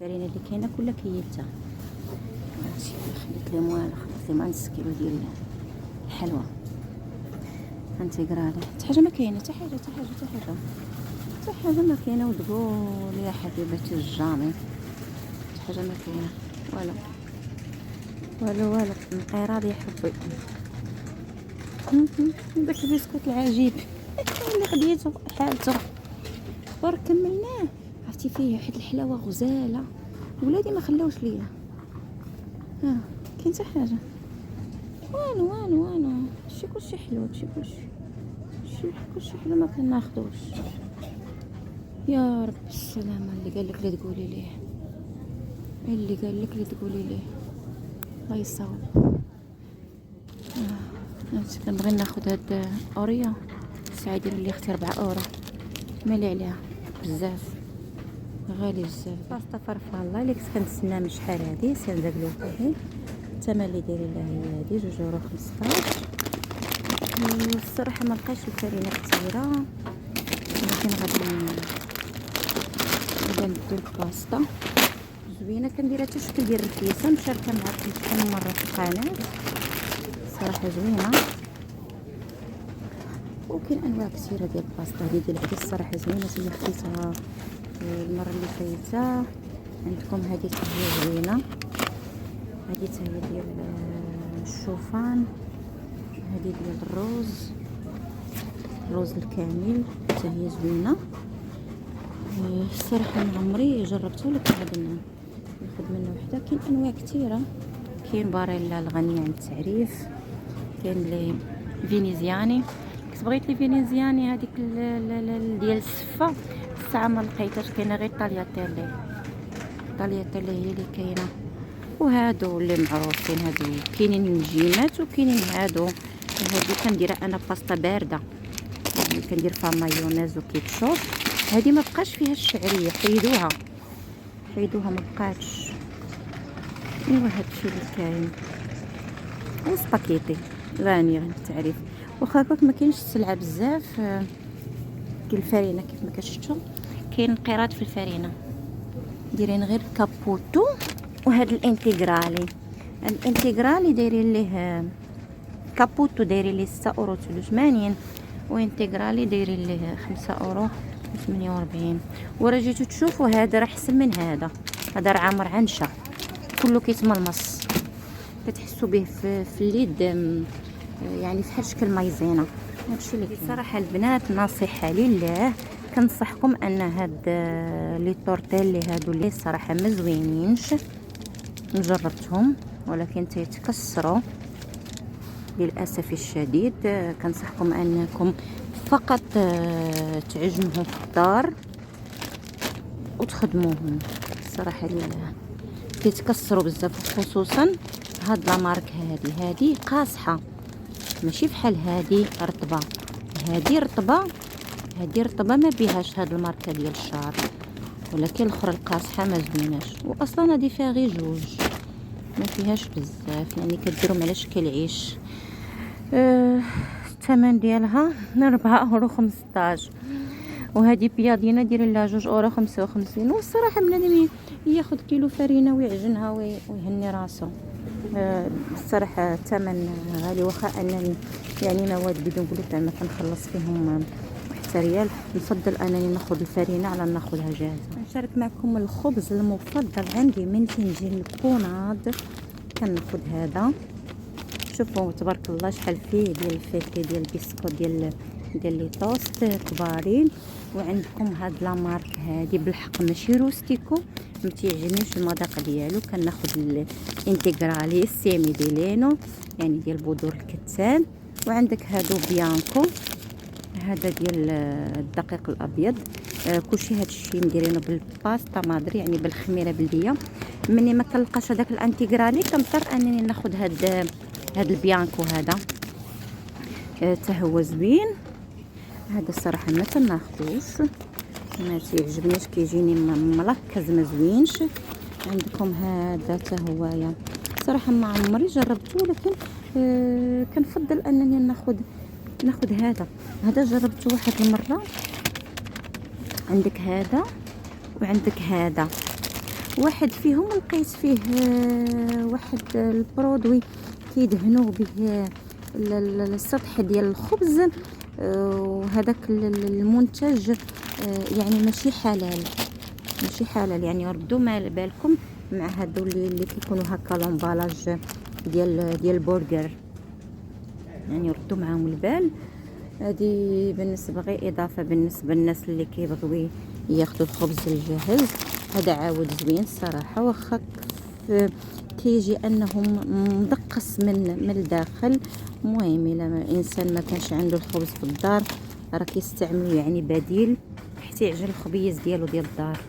الفرينه اللي كاينه كلها كيلتها. هادشي خديت لي موال، خديت لي مع نص كيلو ديال الحلوى انتيغرالي. حتى حاجه ما كاينه، حتى حاجه حتى حاجه حتى حاجه حتى حاجه ما كاينه. وتقول يا حبيبتي الجامي حتى حاجه ما كاينه، والو والو والو. انقراض يا حبي. داك البسكوت العجيب اللي خديته حالته برك كملناه. عرفتي فيه واحد الحلاوه غزاله، ولادي ما خلاوش ليا. ها كاين حتى حاجه، والو والو والو. هادشي كلشي حلو، هادشي كلشي حلو، ما كناخدوش. يا رب السلامه. اللي قال لك لا تقولي ليه، اللي قال لك لا تقولي ليه الله يصاوب. هادشي كنبغي ناخد هاد اوريو. ساعه ديال اللي اختي 4 اورو، مالي عليها بزاف، غالي بزاف. باستا فرفالة اللي كنت كنتسناها من شحال هادي، ساندك لوطاهي. الثمن اللي دايرين لها هي هادي 2.15 يورو. الصراحه ما لقيتش الفرينه كثيره، ولكن غادي ندو الباستا زوينه. كنديرها حتى شكل ديال الرفيسه، مشاركه معكم شحال مره في القناه. صراحه زوينه، وكاين انواع كثيره ديال الباستا. هذه ديال العدس الصراحه زوينه، اللي خديتها المره اللي فايته. عندكم هذه هي زوينه، هذه حتى هي ديال الشوفان، هذه ديال الروز الكامل حتى هي زوينه. الصراحه ما عمري جربتها، ولكن غادي ناخذ منه وحده. كاين انواع كثيره، كاين باريلا الغنيه عن التعريف، كاين لي فينيزياني. كنت بغيت لي فينيزياني هذيك ديال السفه، الساعه ما لقيتهاش. كاينه غير طالياتيلي هي اللي كاينه. وهادو اللي معروفين هادو كاينين الجيمات، وكاينين هادو. هادي كنديرها انا باستا بارده، يعني كندير فيها مايونيز وكيتشوب. هادي ما بقاش فيها الشعريه، حيدوها ما بقاتش. ايوا هادشي اللي كاين. وسباكيتي غني عن التعريف. واخا هكاك ما كاينش السلعه بزاف. كاين الفرينه كيف ما كتشوفوا، كاين انقراض في الفرينه، دايرين غير كابوتو. وهذا الانتيغرالي دايرين ليه كابوتو دايرين ليه 6.88 €، وانتيغرالي دايرين ليه 5.48 €. وراه جيتو تشوفوا هذا راه احسن من هذا راه عامر عنشه، كله كيتملمص، كتحسوا به في اليد، يعني فحال شكل مايزينا. هادشي اللي صراحه البنات نصيحه لله، كنصحكم ان هاد لي طورتيلي هادو اللي صراحه ما زوينينش. جربتهم ولكن تيتكسروا للاسف الشديد. كنصحكم انكم فقط تعجنوهم في الدار وتخدموهم. صراحه لله كيتكسروا بزاف، خصوصا هاد لا مارك هادي قاصحه، ماشي بحال هادي رطبه. هادي رطبه ما بيهاش هاد الماركه ديال الشعر، ولكن الاخرى القاصحه ما زويناش. واصلا هادي فيها غير جوج، ما فيهاش بزاف، يعني كديرهم على شكل عيش. الثمن ديالها 4.15 €. وهذه بياضينه دايرين لها 2.55 €. والصراحه بنادم ياخذ كيلو فرينه ويعجنها ويهني راسو. الصراحه الثمن غالي، واخا انني يعني مواد بدون جلوتين ما كنخلص فيهم حتى ريال. نفضل انني ناخذ الفرينه على ناخذها جاهزه. نشارك معكم الخبز المفضل عندي من فنجان الكوناض. كناخذ هذا، شوفوا تبارك الله شحال فيه ديال الفيكي ديال البسكوت ديال لي توست كبارين. وعندكم هاد لا مارك هادي بالحق ماشي روستيكو، ما تيعجبنيش المذاق ديالو. كناخذ الانتيغرالي سيمي ديلينو، يعني ديال بذور الكتان. وعندك هادو بيانكو، هذا ديال الدقيق الابيض. كلشي هادشي مديرينه بالباستا مادري، يعني بالخميره بلديه. مني ما كنلقاش هذاك الانتيغرالي كنضطر انني ناخذ هاد البيانكو. هذا حتى هو زوين. هذا الصراحه ما كناخذوش، ما تيعجبنيش، كيجيني ملكز ما زوينش. عندكم هذا حتى هويا صراحه ما عمري جربته، ولكن كنفضل انني ناخذ هذا جربته واحد المره. عندك هذا وعندك هذا، واحد فيهم لقيت فيه واحد البرودوي كيدهنوا به السطح ديال الخبز، وهذاك المنتج يعني ماشي حلال، ماشي حلال. يعني ردوا مع بالكم مع هادو اللي كيكونوا هكا لومبالاج ديال البرجر، يعني ردوا معاهم البال. هذه بالنسبه غير اضافه بالنسبه للناس اللي كيبغيو ياخذوا الخبز الجاهز. هذا عاود زوين الصراحه، واخا كيجي انه مدقص من الداخل. المهم الا الانسان ما كانش عنده الخبز في الدار راه كيستعملوا يعني بديل حتى يعجن الخبيز ديالو ديال الدار.